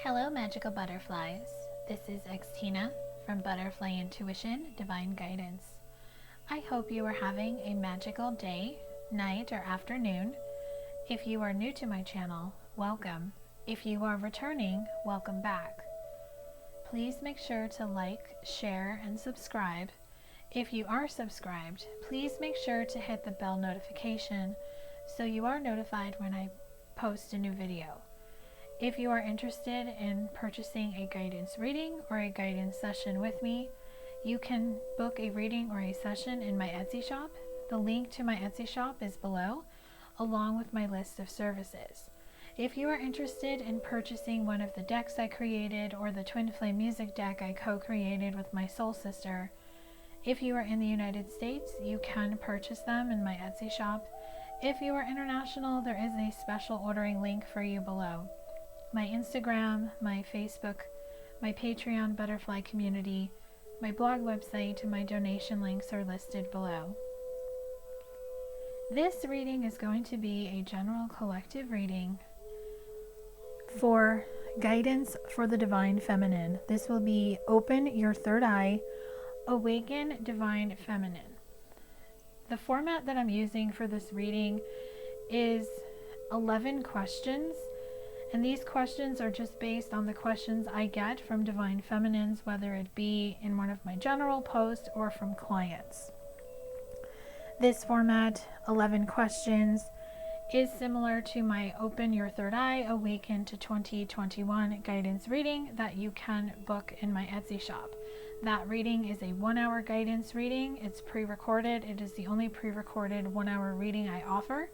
Hello, magical butterflies. This is Xtina from Butterfly Intuition Divine Guidance. I hope you are having a magical day, night, or afternoon. If you are new to my channel, welcome. If you are returning, welcome back. Please make sure to like, share, and subscribe. If you are subscribed, please make sure to hit the bell notification so you are notified when I post a new video. If you are interested in purchasing a guidance reading or a guidance session with me, you can book a reading or a session in my Etsy shop. The link to my Etsy shop is below, along with my list of services. If you are interested in purchasing one of the decks I created or the Twin Flame music deck I co-created with my soul sister, if you are in the United States, you can purchase them in my Etsy shop. If you are international, there is a special ordering link for you below. My Instagram, my Facebook, my Patreon butterfly community, my blog website, and my donation links are listed below. This reading is going to be a general collective reading for guidance for the Divine Feminine. This will be Open Your Third Eye, Awaken Divine Feminine. The format that I'm using for this reading is 11 questions. And these questions are just based on the questions I get from Divine Feminines, whether it be in one of my general posts or from clients. This format, 11 questions, is similar to my Open Your Third Eye, Awaken to 2021 guidance reading that you can book in my Etsy shop. That reading is a 1-hour guidance reading. It's pre-recorded. It is the only pre-recorded 1-hour reading I offer.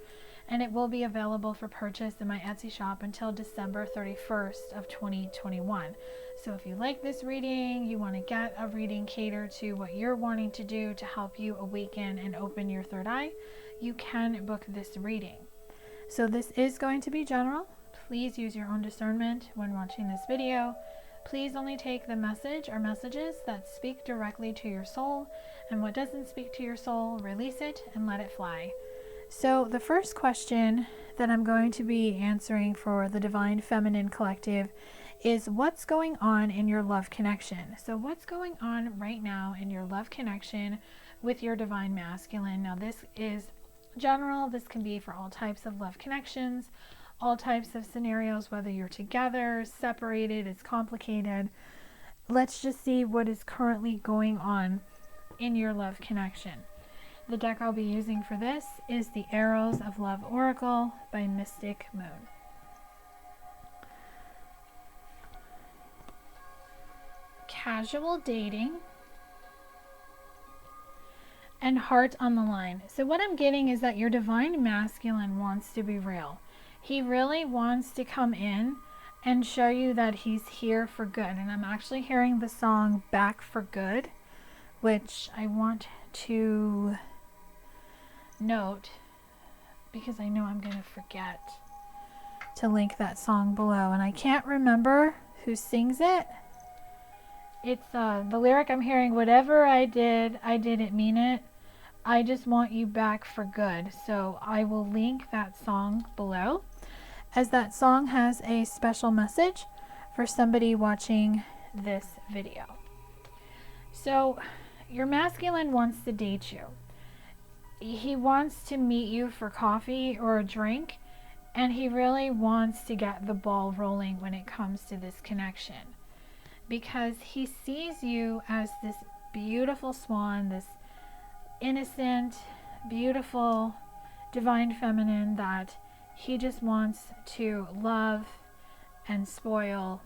And it will be available for purchase in my Etsy shop until December 31st of 2021. So if you like this reading, you want to get a reading catered to what you're wanting to do to help you awaken and open your third eye, you can book this reading. So this is going to be general. Please use your own discernment when watching this video. Please only take the message or messages that speak directly to your soul, and what doesn't speak to your soul, release it and let it fly. So the first question that I'm going to be answering for the Divine Feminine Collective is, what's going on in your love connection? So what's going on right now in your love connection with your Divine Masculine? Now this is general. This can be for all types of love connections, all types of scenarios, whether you're together, separated, it's complicated. Let's just see what is currently going on in your love connection. The deck I'll be using for this is the Arrows of Love Oracle by Mystic Moon. Casual dating and heart on the line. So what I'm getting is that your Divine Masculine wants to be real. He really wants to come in and show you that he's here for good. And I'm actually hearing the song Back for Good, which I want to note because I know I'm going to forget to link that song below, and I can't remember who sings it. It's the lyric I'm hearing: whatever I didn't mean it, I just want you back for good. So I will link that song below, as that song has a special message for somebody watching this video. So your masculine wants to date you. He wants to meet you for coffee or a drink, and he really wants to get the ball rolling when it comes to this connection, because he sees you as this beautiful swan, this innocent, beautiful, divine feminine that he just wants to love and spoil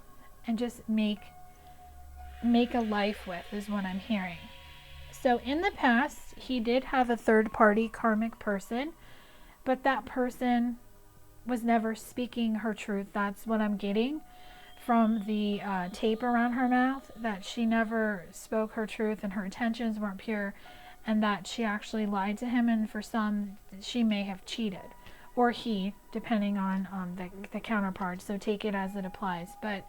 and just make a life with, is what I'm hearing. So in the past, he did have a third-party karmic person, but that person was never speaking her truth. That's what I'm getting from the tape around her mouth, that she never spoke her truth and her intentions weren't pure, and that she actually lied to him, and for some, she may have cheated, or he, depending on the counterpart. So take it as it applies. But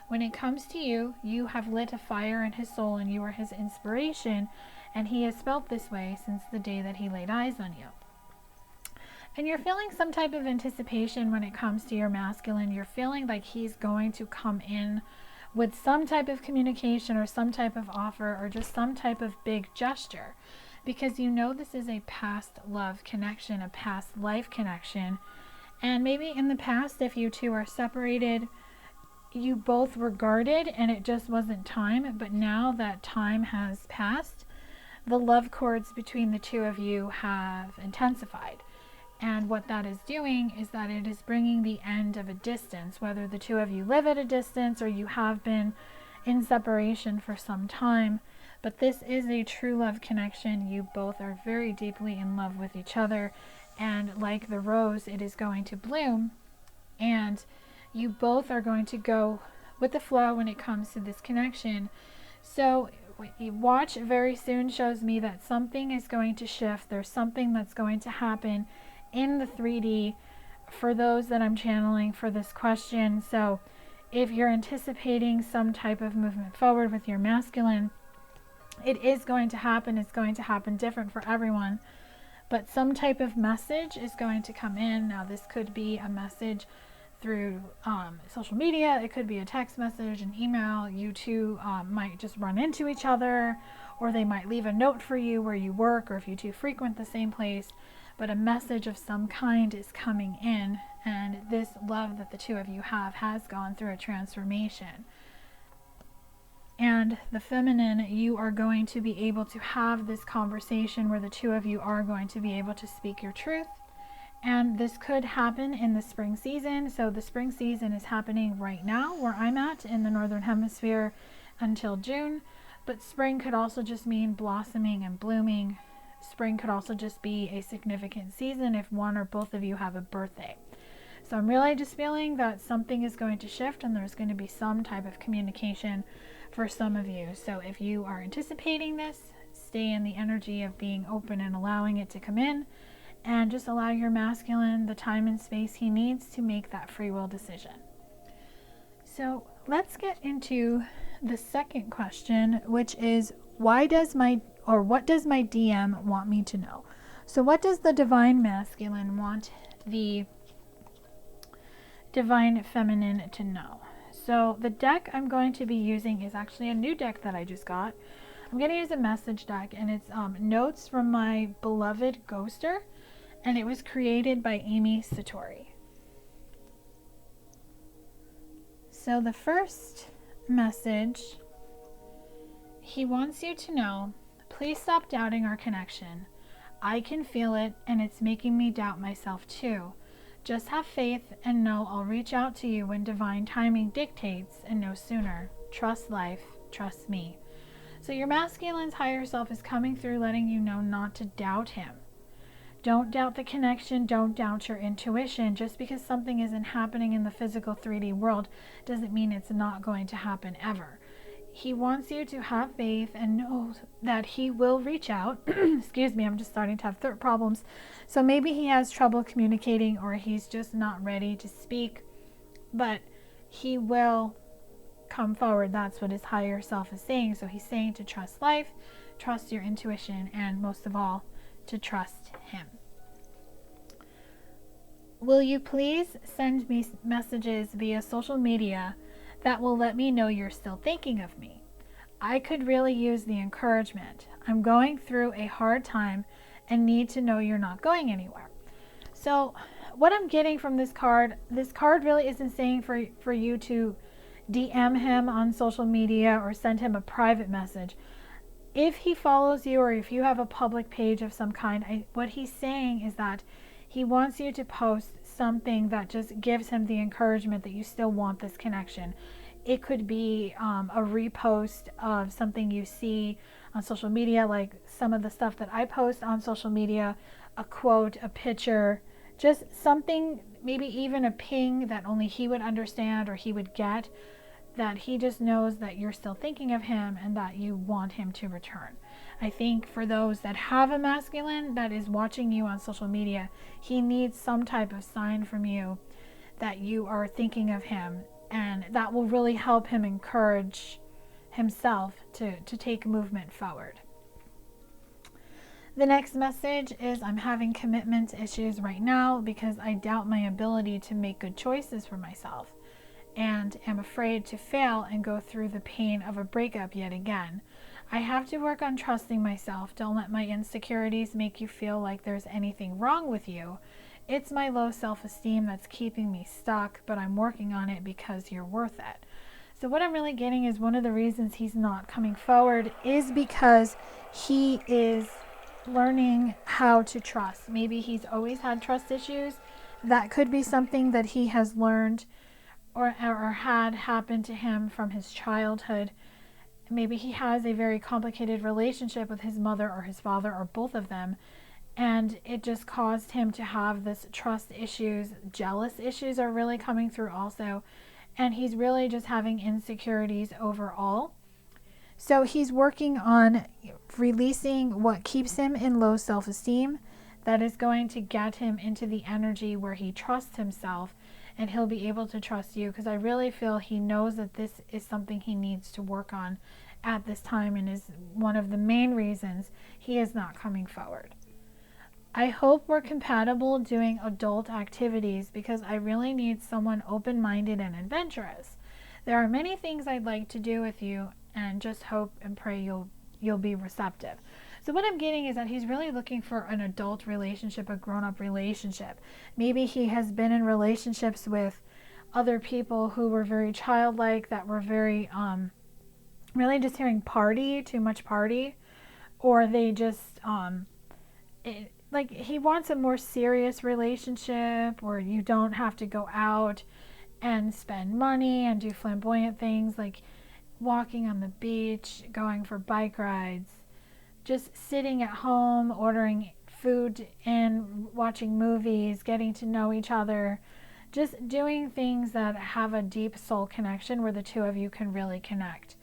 when it comes to you, you have lit a fire in his soul, and you are his inspiration. And he has felt this way since the day that he laid eyes on you. And you're feeling some type of anticipation when it comes to your masculine. You're feeling like he's going to come in with some type of communication or some type of offer or just some type of big gesture, because you know this is a past love connection, a past life connection. And maybe in the past, if you two are separated, you both were guarded and it just wasn't time. But now that time has passed, the love cords between the two of you have intensified. And what that is doing is that it is bringing the end of a distance, whether the two of you live at a distance or you have been in separation for some time. But this is a true love connection. You both are very deeply in love with each other. And like the rose, it is going to bloom. And you both are going to go with the flow when it comes to this connection. So watch very soon shows me that something is going to shift. There's something that's going to happen in the 3D for those that I'm channeling for this question. So if you're anticipating some type of movement forward with your masculine, it is going to happen. It's going to happen different for everyone, but some type of message is going to come in. Now this could be a message through social media, it could be a text message, an email. You two might just run into each other, or they might leave a note for you where you work, or if you two frequent the same place. But a message of some kind is coming in, and this love that the two of you have has gone through a transformation. And the feminine, you are going to be able to have this conversation where the two of you are going to be able to speak your truth. And this could happen in the spring season. So the spring season is happening right now where I'm at in the Northern Hemisphere until June. But spring could also just mean blossoming and blooming. Spring could also just be a significant season if one or both of you have a birthday. So I'm really just feeling that something is going to shift and there's going to be some type of communication for some of you. So if you are anticipating this, stay in the energy of being open and allowing it to come in, and just allow your masculine the time and space he needs to make that free will decision. So let's get into the second question, which is what does my DM want me to know? So what does the divine masculine want the divine feminine to know? So the deck I'm going to be using is actually a new deck that I just got. I'm going to use a message deck, and it's notes from my beloved ghoster, and it was created by Amy Satori. So the first message, he wants you to know, please stop doubting our connection. I can feel it, and it's making me doubt myself too. Just have faith and know I'll reach out to you when divine timing dictates, and no sooner. Trust life, trust me. So your masculine's higher self is coming through, letting you know not to doubt him. Don't doubt the connection. Don't doubt your intuition. Just because something isn't happening in the physical 3D world doesn't mean it's not going to happen ever. He wants you to have faith and know that he will reach out. Excuse me, I'm just starting to have throat problems. So maybe he has trouble communicating, or he's just not ready to speak, but he will come forward. That's what his higher self is saying. So he's saying to trust life, trust your intuition, and most of all, to trust him. Will you please send me messages via social media that will let me know you're still thinking of me? I could really use the encouragement. I'm going through a hard time and need to know you're not going anywhere. So what I'm getting from this card really isn't saying for you to DM him on social media or send him a private message. If he follows you, or if you have a public page of some kind, what he's saying is that he wants you to post something that just gives him the encouragement that you still want this connection. It could be a repost of something you see on social media, like some of the stuff that I post on social media, a quote, a picture, just something, maybe even a ping that only he would understand or he would get, that he just knows that you're still thinking of him and that you want him to return. I think for those that have a masculine that is watching you on social media, he needs some type of sign from you that you are thinking of him, and that will really help him encourage himself to take movement forward. The next message is I'm having commitment issues right now because I doubt my ability to make good choices for myself and am afraid to fail and go through the pain of a breakup yet again. I have to work on trusting myself. Don't let my insecurities make you feel like there's anything wrong with you. It's my low self-esteem that's keeping me stuck, but I'm working on it because you're worth it. So what I'm really getting is one of the reasons he's not coming forward is because he is learning how to trust. Maybe he's always had trust issues. That could be something that he has learned or had happen to him from his childhood. Maybe he has a very complicated relationship with his mother or his father or both of them, and it just caused him to have this trust issues. Jealous issues are really coming through also, and he's really just having insecurities overall. So he's working on releasing what keeps him in low self-esteem that is going to get him into the energy where he trusts himself, and he'll be able to trust you, because I really feel he knows that this is something he needs to work on at this time and is one of the main reasons he is not coming forward. I hope we're compatible doing adult activities because I really need someone open-minded and adventurous. There are many things I'd like to do with you, and just hope and pray you'll be receptive. So what I'm getting is that he's really looking for an adult relationship, a grown-up relationship. Maybe he has been in relationships with other people who were very childlike, that were very really just hearing party, too much party, or they just like he wants a more serious relationship where you don't have to go out and spend money and do flamboyant things like walking on the beach, going for bike rides, just sitting at home, ordering food and watching movies, getting to know each other, just doing things that have a deep soul connection where the two of you can really connect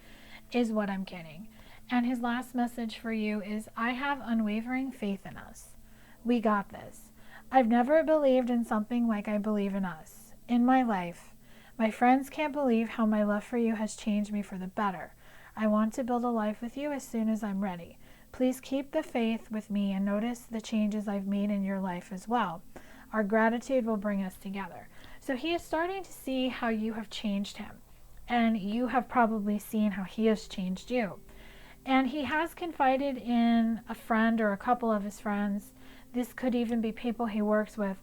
is what I'm getting. And his last message for you is, I have unwavering faith in us. We got this. I've never believed in something like I believe in us. In my life, my friends can't believe how my love for you has changed me for the better. I want to build a life with you as soon as I'm ready. Please keep the faith with me and notice the changes I've made in your life as well. Our gratitude will bring us together. So he is starting to see how you have changed him, and you have probably seen how he has changed you. And he has confided in a friend or a couple of his friends, this could even be people he works with,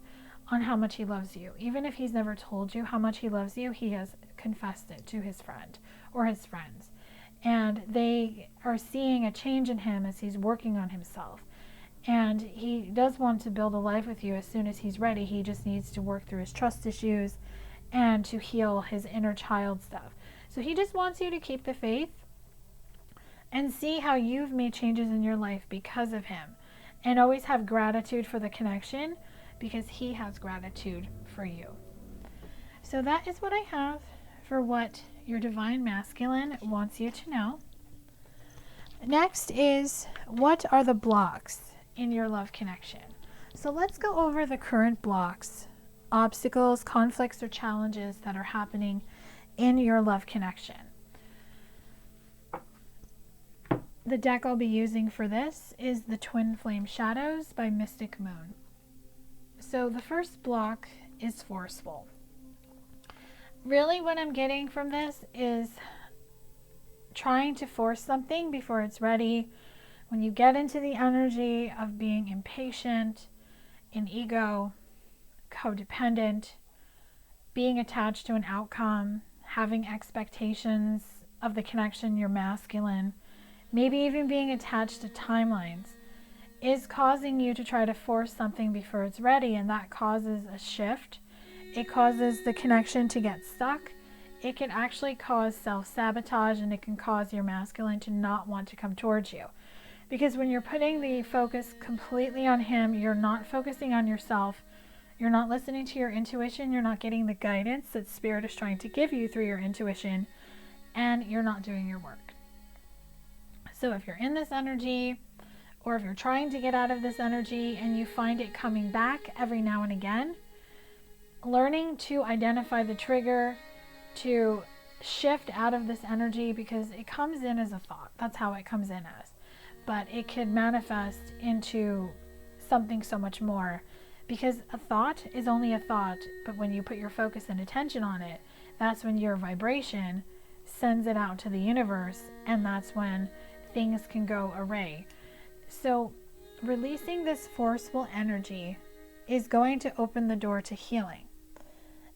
on how much he loves you. Even if he's never told you how much he loves you, he has confessed it to his friend or his friends. And they are seeing a change in him as he's working on himself. And he does want to build a life with you as soon as he's ready. He just needs to work through his trust issues and to heal his inner child stuff. So he just wants you to keep the faith and see how you've made changes in your life because of him. And always have gratitude for the connection, because he has gratitude for you. So that is what I have for what your divine masculine wants you to know. Next is, what are the blocks in your love connection? So let's go over the current blocks, obstacles, conflicts, or challenges that are happening in your love connection. The deck I'll be using for this is the Twin Flame Shadows by Mystic Moon. So the first block is forceful. Really what I'm getting from this is trying to force something before it's ready. When you get into the energy of being impatient, in ego, codependent, being attached to an outcome, having expectations of the connection, you're masculine, maybe even being attached to timelines, is causing you to try to force something before it's ready, and that causes a shift. It causes the connection to get stuck. It can actually cause self-sabotage, and it can cause your masculine to not want to come towards you. Because when you're putting the focus completely on him, you're not focusing on yourself. You're not listening to your intuition. You're not getting the guidance that Spirit is trying to give you through your intuition, and you're not doing your work. So if you're in this energy, or if you're trying to get out of this energy and you find it coming back every now and again, learning to identify the trigger, to shift out of this energy, because it comes in as a thought. That's how it comes in as. but it could manifest into something so much more, because a thought is only a thought, but when you put your focus and attention on it, that's when your vibration sends it out to the universe, and that's when things can go array. So releasing this forceful energy is going to open the door to healing.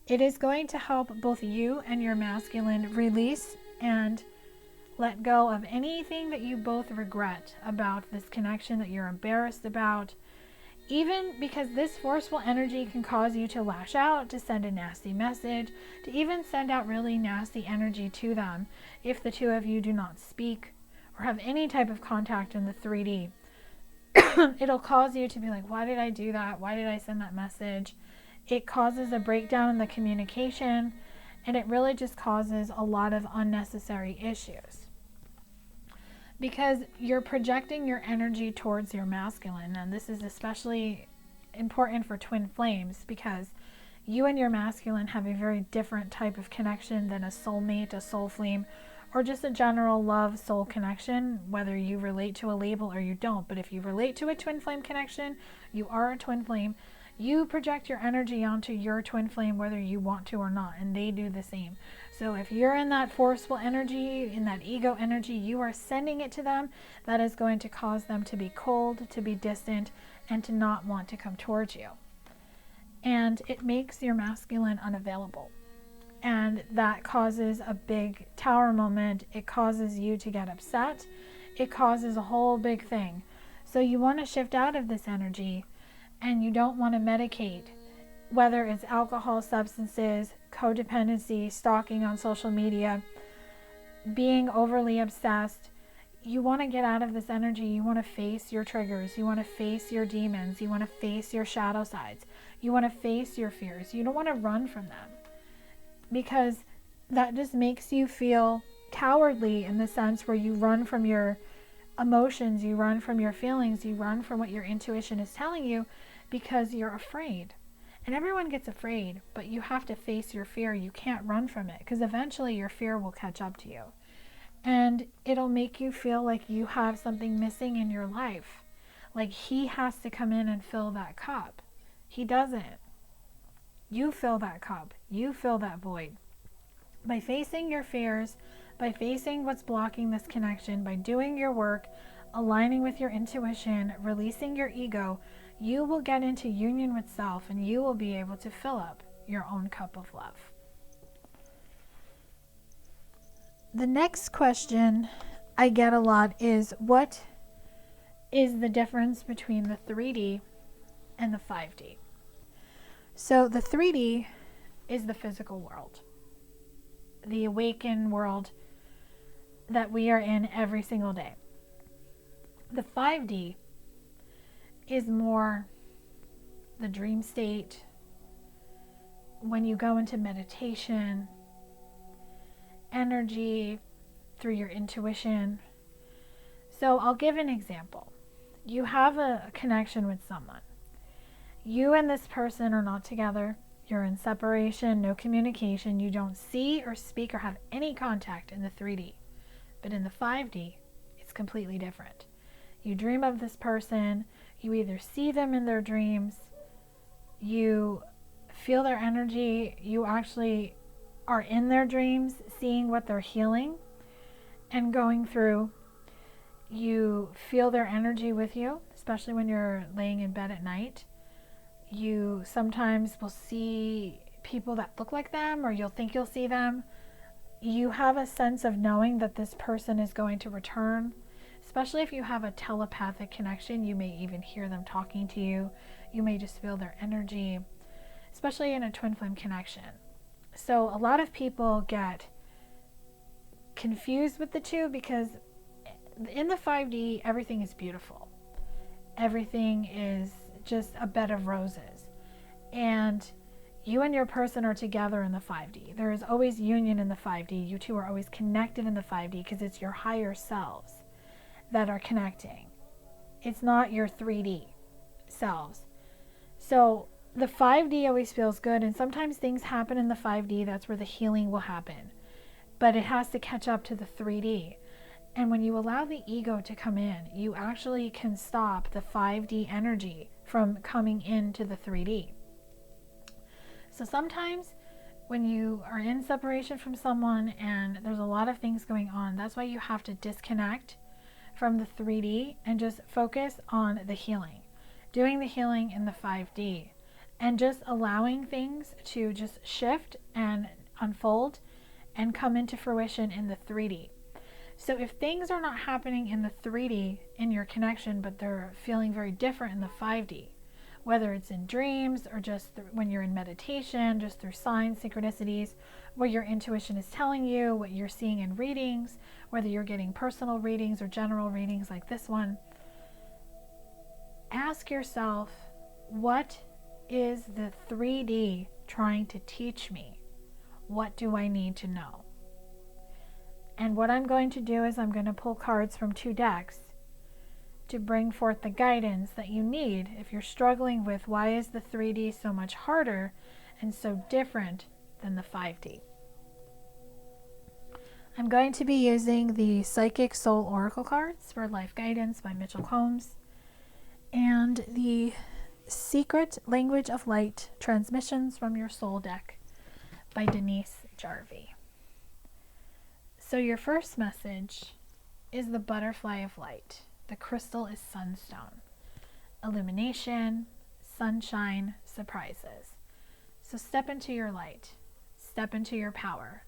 It is going to help both you and your masculine release and let go of anything that you both regret about this connection, that you're embarrassed about. Even because this forceful energy can cause you to lash out, to send a nasty message, to even send out really nasty energy to them if the two of you do not speak or have any type of contact in the 3D. It'll cause you to be like, why did I do that? Why did I send that message? It causes a breakdown in the communication, and it really just causes a lot of unnecessary issues. Because you're projecting your energy towards your masculine, and this is especially important for twin flames, because you and your masculine have a very different type of connection than a soulmate, a soul flame, or just a general love soul connection, whether you relate to a label or you don't. But if you relate to a twin flame connection, you are a twin flame. You project your energy onto your twin flame whether you want to or not, and they do the same. So if you're in that forceful energy, in that ego energy, you are sending it to them. That is going to cause them to be cold, to be distant, and to not want to come towards you. And it makes your masculine unavailable. And that causes a big tower moment. It causes you to get upset. It causes a whole big thing. So you want to shift out of this energy, and you don't want to medicate, whether it's alcohol, substances, codependency, stalking on social media, being overly obsessed. You want to get out of this energy. You want to face your triggers. You want to face your demons. You want to face your shadow sides. You want to face your fears. You don't want to run from them, because that just makes you feel cowardly, in the sense where you run from your emotions, you run from your feelings, you run from what your intuition is telling you, because you're afraid. And everyone gets afraid, but you have to face your fear. You can't run from it, because eventually your fear will catch up to you. And it'll make you feel like you have something missing in your life. Like he has to come in and fill that cup. He doesn't. You fill that cup. You fill that void. By facing your fears, by facing what's blocking this connection, by doing your work, aligning with your intuition, releasing your ego, you will get into union with self, and you will be able to fill up your own cup of love. The next question I get a lot is, what is the difference between the 3D and the 5D? So the 3D is the physical world, the awakened world that we are in every single day. The 5D is more the dream state, when you go into meditation, energy through your intuition. So I'll give an example. You have a connection with someone. You and this person are not together. You're in separation, no communication. You don't see or speak or have any contact in the 3D. But in the 5D, it's completely different. You dream of this person. You either see them in their dreams, you feel their energy, you actually are in their dreams, seeing what they're healing and going through. You feel their energy with you, especially when you're laying in bed at night. You sometimes will see people that look like them, or you'll think you'll see them. You have a sense of knowing that this person is going to return. Especially if you have a telepathic connection, you may even hear them talking to you. You may just feel their energy, especially in a twin flame connection. So a lot of people get confused with the two, because in the 5D, everything is beautiful. Everything is just a bed of roses. And you and your person are together in the 5D. There is always union in the 5D. You two are always connected in the 5D, because it's your higher selves that are connecting. It's not your 3D selves. So the 5D always feels good, and sometimes things happen in the 5D. That's where the healing will happen. But it has to catch up to the 3D. And when you allow the ego to come in, you actually can stop the 5D energy from coming into the 3D. So sometimes when you are in separation from someone and there's a lot of things going on, that's why you have to disconnect from the 3D and just focus on the healing, doing the healing in the 5D, and just allowing things to just shift and unfold and come into fruition in the 3D. So if things are not happening in the 3D in your connection, but they're feeling very different in the 5D, whether it's in dreams or just when you're in meditation, just through signs, synchronicities, what your intuition is telling you, what you're seeing in readings, whether you're getting personal readings or general readings like this one, ask yourself, what is the 3D trying to teach me? What do I need to know? And what I'm going to do is I'm going to pull cards from 2 decks to bring forth the guidance that you need if you're struggling with why is the 3D so much harder and so different than the 5D. I'm going to be using the Psychic Soul Oracle cards for Life Guidance by Mitchell Combs and the Secret Language of Light Transmissions from Your Soul deck by Denise Jarvie. So your first message is the Butterfly of Light. The crystal is sunstone. Illumination, sunshine, surprises. So step into your light. Step into your power.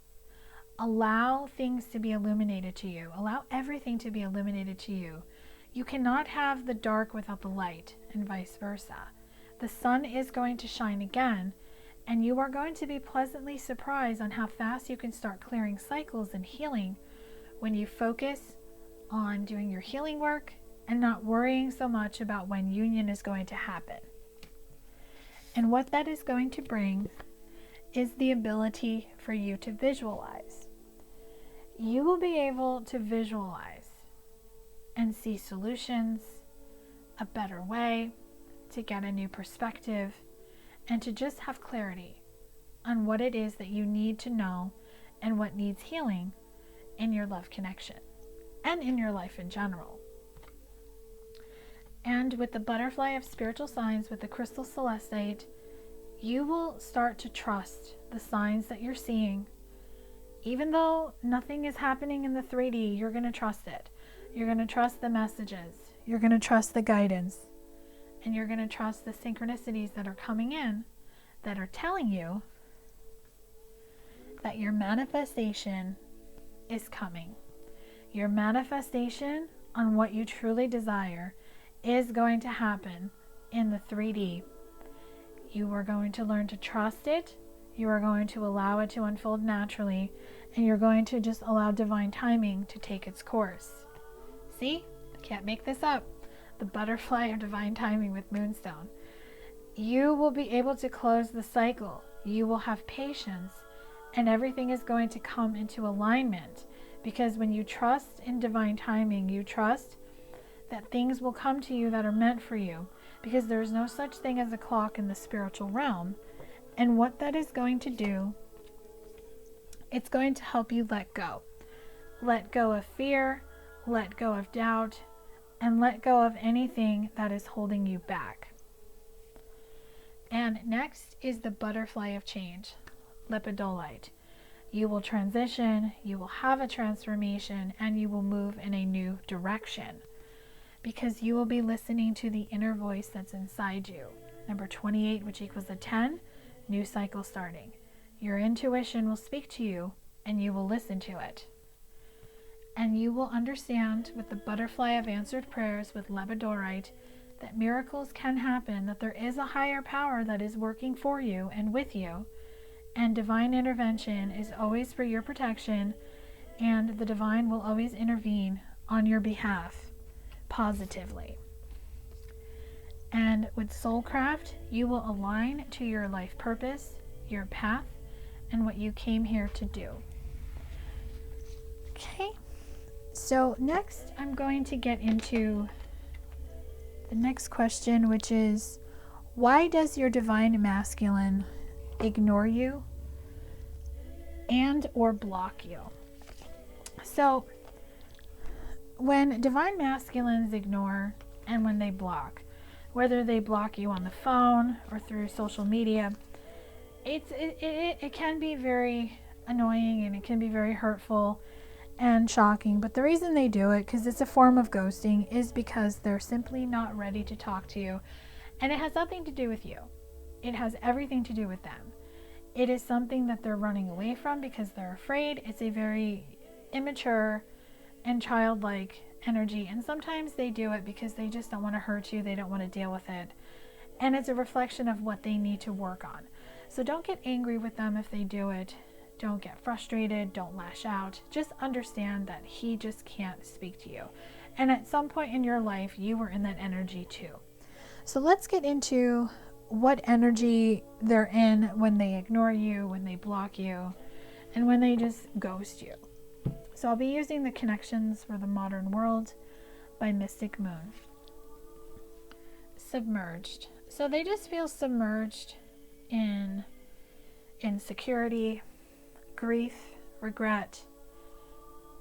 Allow things to be illuminated to you. Allow everything to be illuminated to you. You cannot have the dark without the light, and vice versa. The sun is going to shine again, and you are going to be pleasantly surprised on how fast you can start clearing cycles and healing when you focus on doing your healing work and not worrying so much about when union is going to happen. And what that is going to bring is the ability for you to visualize. You will be able to visualize and see solutions, a better way to get a new perspective, and to just have clarity on what it is that you need to know and what needs healing in your love connection and in your life in general. And with the Butterfly of Spiritual Signs, with the Crystal Celestite, you will start to trust the signs that you're seeing. Even though nothing is happening in the 3D, you're going to trust it. You're going to trust the messages. You're going to trust the guidance. And you're going to trust the synchronicities that are coming in that are telling you that your manifestation is coming. Your manifestation on what you truly desire is going to happen in the 3D. You are going to learn to trust it. You are going to allow it to unfold naturally. And you're going to just allow divine timing to take its course. See? Can't make this up. The Butterfly of Divine Timing with Moonstone. You will be able to close the cycle. You will have patience, and everything is going to come into alignment, because when you trust in divine timing, you trust that things will come to you that are meant for you, because there is no such thing as a clock in the spiritual realm. And what that is going to do, it's going to help you let go. Let go of fear, let go of doubt, and let go of anything that is holding you back. And next is the Butterfly of Change, Lepidolite. You will transition, you will have a transformation, and you will move in a new direction, because you will be listening to the inner voice that's inside you. Number 28, which equals a 10, new cycle starting. Your intuition will speak to you, and you will listen to it. And you will understand with the Butterfly of Answered Prayers with Lepidolite that miracles can happen, that there is a higher power that is working for you and with you, and divine intervention is always for your protection, and the divine will always intervene on your behalf positively. And with Soulcraft, you will align to your life purpose, your path, and what you came here to do. Okay. So next, I'm going to get into the next question, which is, why does your divine masculine ignore you and or block you? So when divine masculines ignore and when they block, whether they block you on the phone or through social media, it can be very annoying and it can be very hurtful and shocking. But the reason they do it, because it's a form of ghosting, is because they're simply not ready to talk to you. And it has nothing to do with you. It has everything to do with them. It is something that they're running away from because they're afraid. It's a very immature and childlike energy. And sometimes they do it because they just don't want to hurt you. They don't want to deal with it. And it's a reflection of what they need to work on. So don't get angry with them if they do it. Don't get frustrated. Don't lash out. Just understand that he just can't speak to you. And at some point in your life, you were in that energy too. So let's get into what energy they're in when they ignore you, when they block you, and when they just ghost you. So I'll be using the Connections for the Modern World by Mystic Moon. Submerged. So they just feel submerged in insecurity, grief, regret,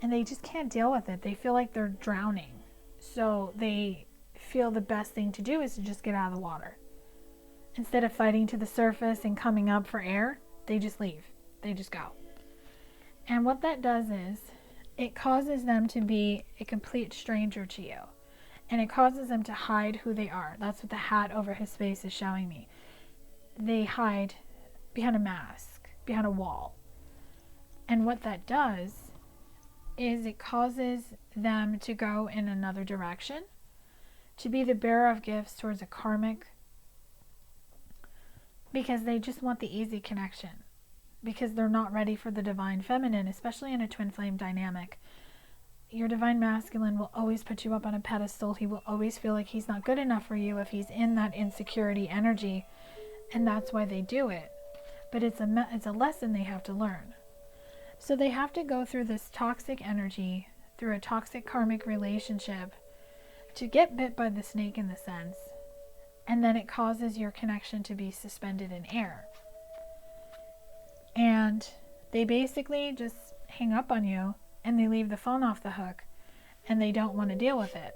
and they just can't deal with it. They feel like they're drowning. So they feel the best thing to do is to just get out of the water. Instead of fighting to the surface and coming up for air, they just leave. They just go. And what that does is it causes them to be a complete stranger to you. And it causes them to hide who they are. That's what the hat over his face is showing me. They hide behind a mask, behind a wall. And what that does is it causes them to go in another direction, to be the bearer of gifts towards a karmic, because they just want the easy connection, because they're not ready for the divine feminine, especially in a twin flame dynamic. Your divine masculine will always put you up on a pedestal. He will always feel like he's not good enough for you if he's in that insecurity energy, and that's why they do it. But it's a lesson they have to learn. So they have to go through this toxic energy, through a toxic karmic relationship, to get bit by the snake in the sense, and then it causes your connection to be suspended in air. And they basically just hang up on you and they leave the phone off the hook and they don't want to deal with it.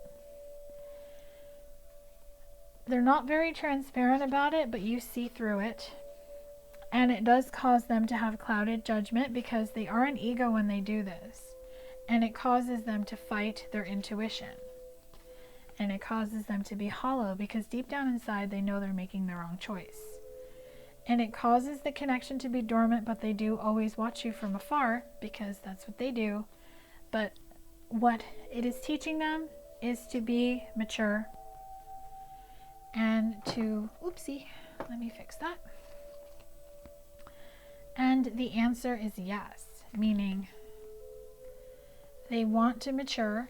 They're not very transparent about it, but you see through it. And it does cause them to have clouded judgment because they are an ego when they do this. And it causes them to fight their intuition. And it causes them to be hollow because deep down inside they know they're making the wrong choice. And it causes the connection to be dormant, but they do always watch you from afar because that's what they do. But what it is teaching them is to be mature and to, oopsie, let me fix that. And the answer is yes, meaning they want to mature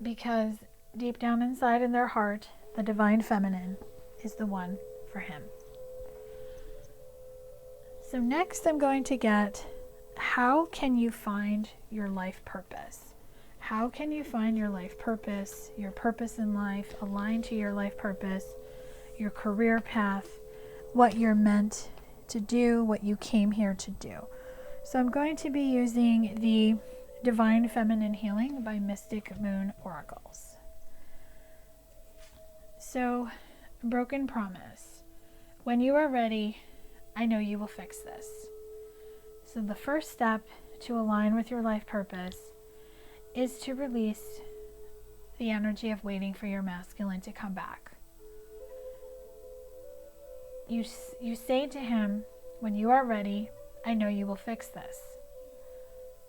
because deep down inside in their heart, the divine feminine is the one for him. So next I'm going to get, how can you find your life purpose? How can you find your life purpose, your purpose in life, aligned to your life purpose, your career path, what you're meant to do, what you came here to do. So I'm going to be using the Divine Feminine Healing by Mystic Moon Oracles. So, broken promise. When you are ready, I know you will fix this. So the first step to align with your life purpose is to release the energy of waiting for your masculine to come back. You say to him, when you are ready, I know you will fix this.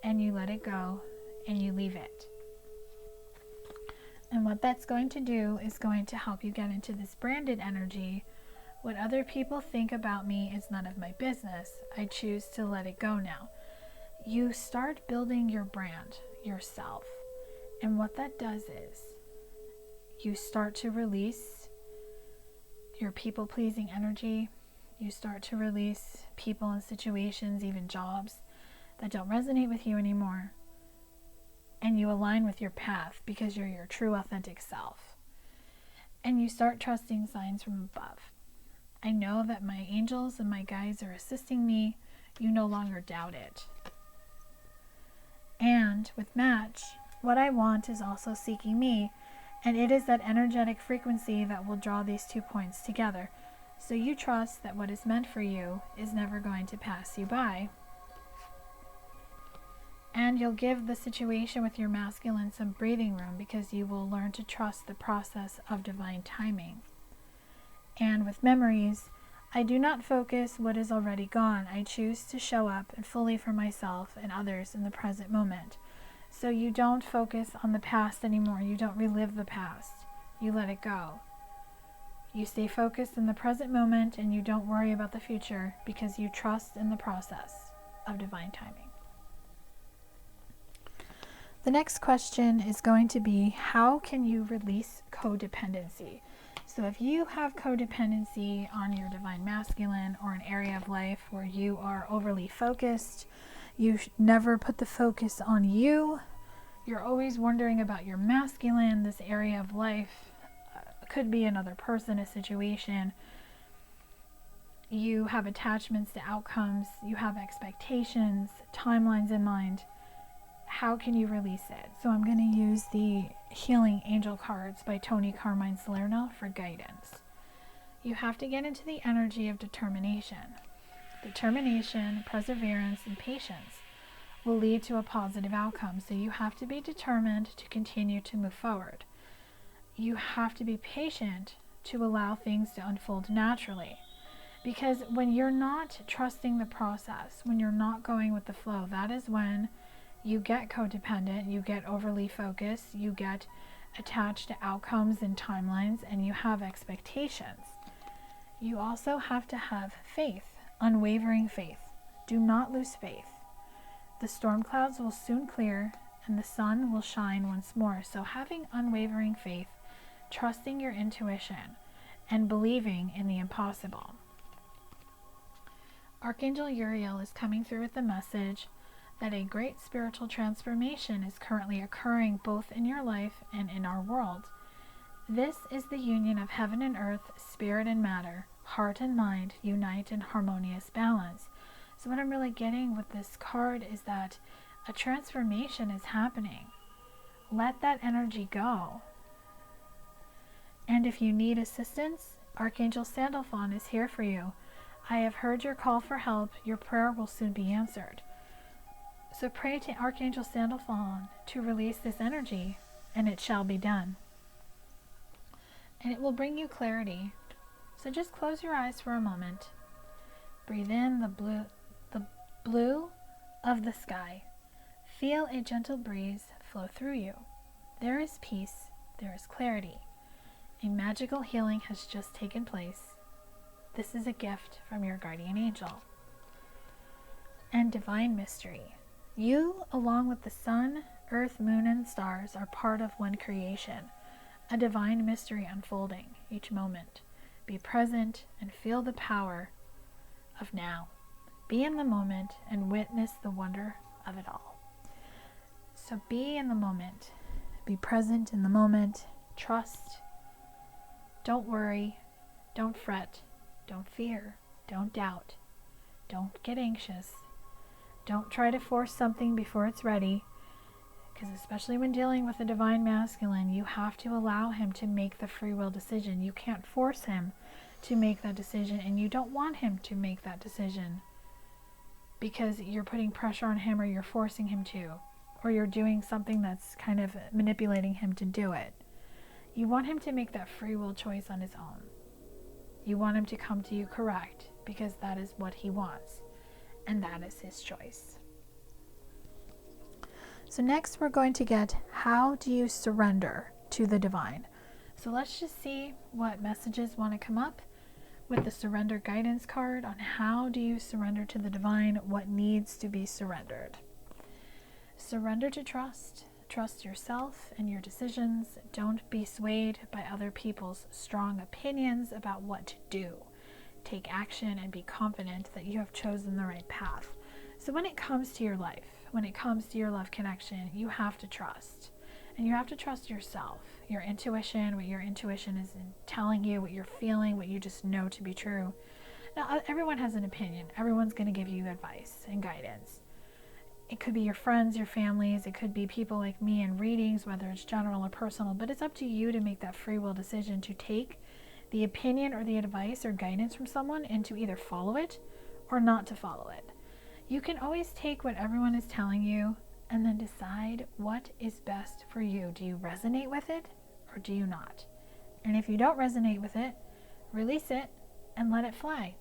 And you let it go and you leave it. And what that's going to do is going to help you get into this branded energy. What other people think about me is none of my business. I choose to let it go now. You start building your brand, yourself. And what that does is you start to release your people-pleasing energy. You start to release people and situations, even jobs, that don't resonate with you anymore. And you align with your path because you're your true authentic self. And you start trusting signs from above. I know that my angels and my guides are assisting me. You no longer doubt it. And with match, what I want is also seeking me, and it is that energetic frequency that will draw these 2 points together. So you trust that what is meant for you is never going to pass you by. And you'll give the situation with your masculine some breathing room, because you will learn to trust the process of divine timing. And with memories, I do not focus what is already gone. I choose to show up fully for myself and others in the present moment. So you don't focus on the past anymore. You don't relive the past. You let it go. You stay focused in the present moment, and you don't worry about the future, because you trust in the process of divine timing. The next question is going to be, how can you release codependency? So if you have codependency on your divine masculine, or an area of life where you are overly focused, you never put the focus on you, you're always wondering about your masculine, this area of life could be another person, a situation, you have attachments to outcomes, you have expectations, timelines in mind. How can you release it? So I'm going to use the Healing Angel cards by Tony Carmine Salerno for guidance. You have to get into the energy of determination. Determination, perseverance, and patience will lead to a positive outcome. So you have to be determined to continue to move forward. You have to be patient to allow things to unfold naturally. Because when you're not trusting the process, when you're not going with the flow, that is when you get codependent, you get overly focused, you get attached to outcomes and timelines, and you have expectations. You also have to have faith, unwavering faith. Do not lose faith. The storm clouds will soon clear, and the sun will shine once more. So having unwavering faith, trusting your intuition, and believing in the impossible. Archangel Uriel is coming through with the message that a great spiritual transformation is currently occurring both in your life and in our world. This is the union of heaven and earth, spirit and matter, heart and mind unite in harmonious balance. So what I'm really getting with this card is that a transformation is happening. Let that energy go. And if you need assistance, Archangel Sandalphon is here for you. I have heard your call for help. Your prayer will soon be answered. So pray to Archangel Sandalphon to release this energy, and it shall be done. And it will bring you clarity. So just close your eyes for a moment. Breathe in the blue of the sky. Feel a gentle breeze flow through you. There is peace. There is clarity. A magical healing has just taken place. This is a gift from your guardian angel. And divine mystery. You, along with the sun, earth, moon, and stars, are part of one creation, a divine mystery unfolding each moment. Be present and feel the power of now. Be in the moment and witness the wonder of it all. So be in the moment. Be present in the moment. Trust. Don't worry. Don't fret. Don't fear. Don't doubt. Don't get anxious. Don't try to force something before it's ready, because especially when dealing with the divine masculine, you have to allow him to make the free will decision. You can't force him to make that decision, and you don't want him to make that decision because you're putting pressure on him, or you're forcing him to, or you're doing something that's kind of manipulating him to do it. You want him to make that free will choice on his own. You want him to come to you correct, because that is what he wants. And that is his choice. So next we're going to get, how do you surrender to the divine? So let's just see what messages want to come up with the surrender guidance card on how do you surrender to the divine, what needs to be surrendered. Surrender to trust. Trust yourself and your decisions. Don't be swayed by other people's strong opinions about what to do. Take action and be confident that you have chosen the right path. So when it comes to your life, when it comes to your love connection, you have to trust. And you have to trust yourself, your intuition, what your intuition is telling you, what you're feeling, what you just know to be true. Now, everyone has an opinion. Everyone's going to give you advice and guidance. It could be your friends, your families, it could be people like me in readings, whether it's general or personal, but it's up to you to make that free will decision to take the opinion or the advice or guidance from someone and to either follow it or not to follow it. You can always take what everyone is telling you and then decide what is best for you. Do you resonate with it or do you not? And if you don't resonate with it, release it and let it fly.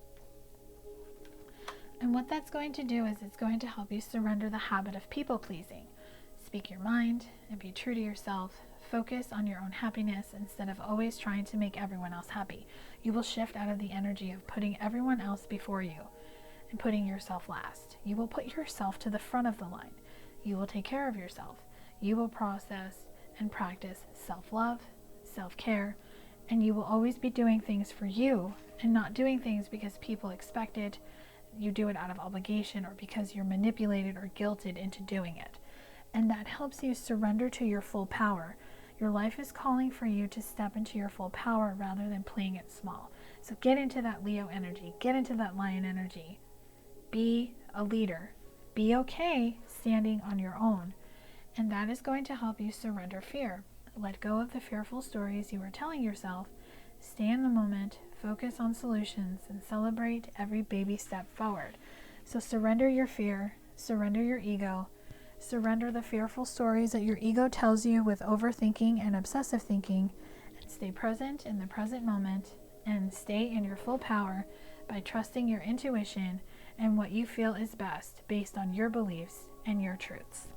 And what that's going to do is it's going to help you surrender the habit of people pleasing. Speak your mind and be true to yourself. Focus on your own happiness instead of always trying to make everyone else happy. You will shift out of the energy of putting everyone else before you and putting yourself last. You will put yourself to the front of the line. You will take care of yourself. You will process and practice self-love, self-care, and you will always be doing things for you and not doing things because people expect it. You do it out of obligation or because you're manipulated or guilted into doing it. And that helps you surrender to your full power. Your life is calling for you to step into your full power rather than playing it small. So get into that Leo energy, get into that Lion energy. Be a leader. Be okay standing on your own. And that is going to help you surrender fear. Let go of the fearful stories you are telling yourself. Stay in the moment, focus on solutions, and celebrate every baby step forward. So surrender your fear, surrender your ego, surrender the fearful stories that your ego tells you with overthinking and obsessive thinking, and stay present in the present moment, and stay in your full power by trusting your intuition and what you feel is best based on your beliefs and your truths.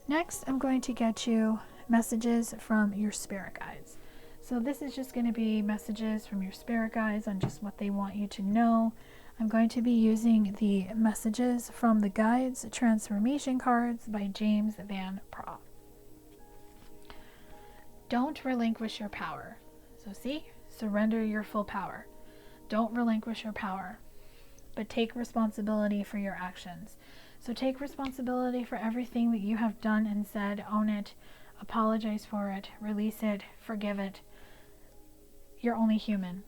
Next, I'm going to get you messages from your spirit guides. So this is just going to be messages from your spirit guides on just what they want you to know. I'm going to be using the messages from the Guides Transformation Cards by James Van Praagh. Don't relinquish your power. So see, surrender your full power. Don't relinquish your power, but take responsibility for your actions. So take responsibility for everything that you have done and said. Own it, apologize for it, release it, forgive it. You're only human.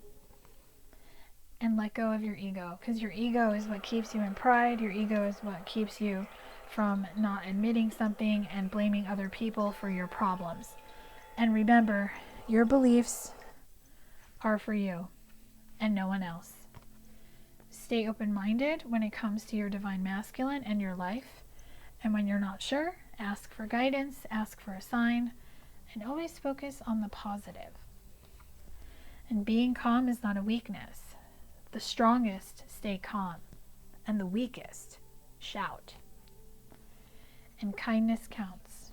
And let go of your ego, because your ego is what keeps you in pride. Your ego is what keeps you from not admitting something and blaming other people for your problems. And remember, your beliefs are for you and no one else. Stay open-minded when it comes to your divine masculine and your life. And when you're not sure, ask for guidance, ask for a sign, and always focus on the positive. And being calm is not a weakness. The strongest stay calm, and the weakest shout. And kindness counts,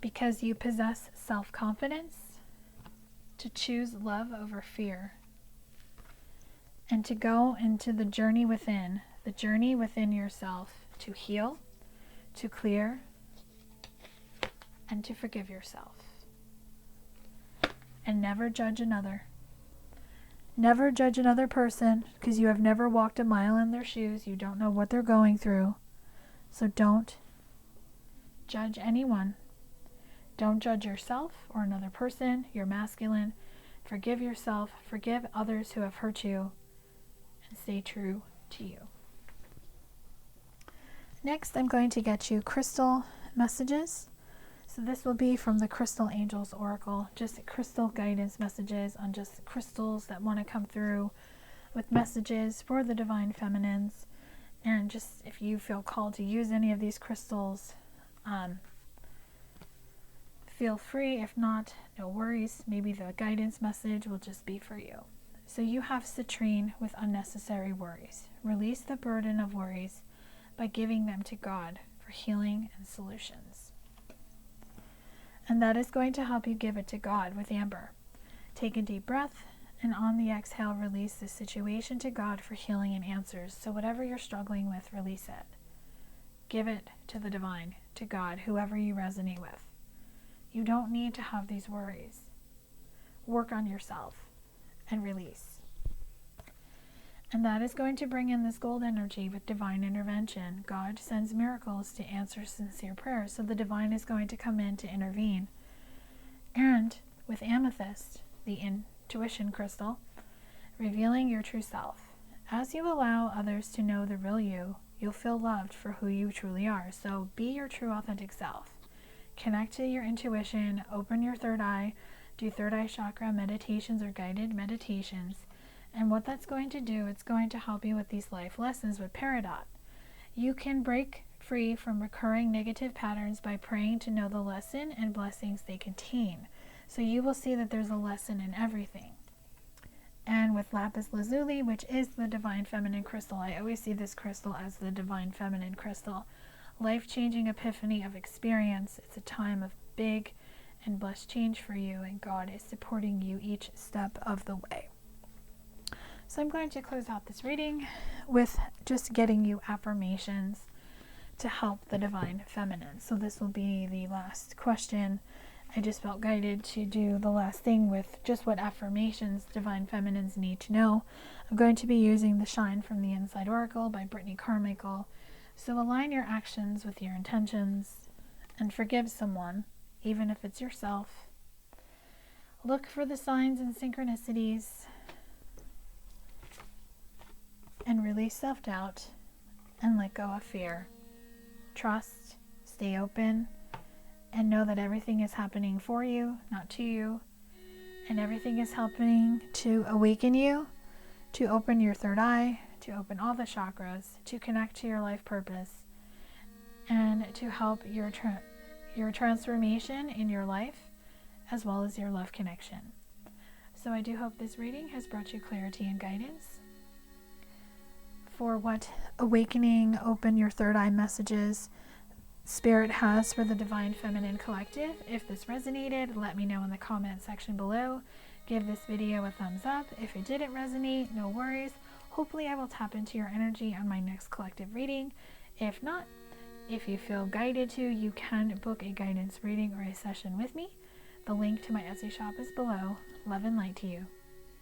because you possess self-confidence to choose love over fear, and to go into the journey within yourself to heal, to clear, and to forgive yourself. And never judge another. Never judge another person, because you have never walked a mile in their shoes. You don't know what they're going through. So don't judge anyone. Don't judge yourself or another person. You're masculine. Forgive yourself. Forgive others who have hurt you. And stay true to you. Next, I'm going to get you crystal messages. So this will be from the Crystal Angels Oracle, just crystal guidance messages on just crystals that want to come through with messages for the Divine Feminines. And just if you feel called to use any of these crystals, feel free. If not, no worries. Maybe the guidance message will just be for you. So you have citrine with unnecessary worries. Release the burden of worries by giving them to God for healing and solutions. And that is going to help you give it to God with amber. Take a deep breath, and on the exhale, release the situation to God for healing and answers. So whatever you're struggling with, release it. Give it to the divine, to God, whoever you resonate with. You don't need to have these worries. Work on yourself and release. And that is going to bring in this gold energy with divine intervention. God sends miracles to answer sincere prayers. So the divine is going to come in to intervene. And with amethyst, the intuition crystal, revealing your true self. As you allow others to know the real you, you'll feel loved for who you truly are. So be your true authentic self. Connect to your intuition, open your third eye, do third eye chakra meditations or guided meditations. And what that's going to do, it's going to help you with these life lessons with Peridot. You can break free from recurring negative patterns by praying to know the lesson and blessings they contain. So you will see that there's a lesson in everything. And with lapis lazuli, which is the divine feminine crystal, I always see this crystal as the divine feminine crystal. Life-changing epiphany of experience. It's a time of big and blessed change for you, and God is supporting you each step of the way. So I'm going to close out this reading with just getting you affirmations to help the divine feminine. So this will be the last question. I just felt guided to do the last thing with just what affirmations divine feminines need to know. I'm going to be using the Shine from the Inside Oracle by Brittany Carmichael. So align your actions with your intentions and forgive someone, even if it's yourself. Look for the signs and synchronicities and release self-doubt and let go of fear. Trust, stay open, and know that everything is happening for you, not to you, and everything is happening to awaken you, to open your third eye, to open all the chakras, to connect to your life purpose, and to help your transformation in your life, as well as your love connection. So I do hope this reading has brought you clarity and guidance for what awakening, open your third eye messages Spirit has for the Divine Feminine Collective. If this resonated, let me know in the comment section below. Give this video a thumbs up. If it didn't resonate, no worries. Hopefully I will tap into your energy on my next collective reading. If not, if you feel guided to, you can book a guidance reading or a session with me. The link to my Etsy shop is below. Love and light to you.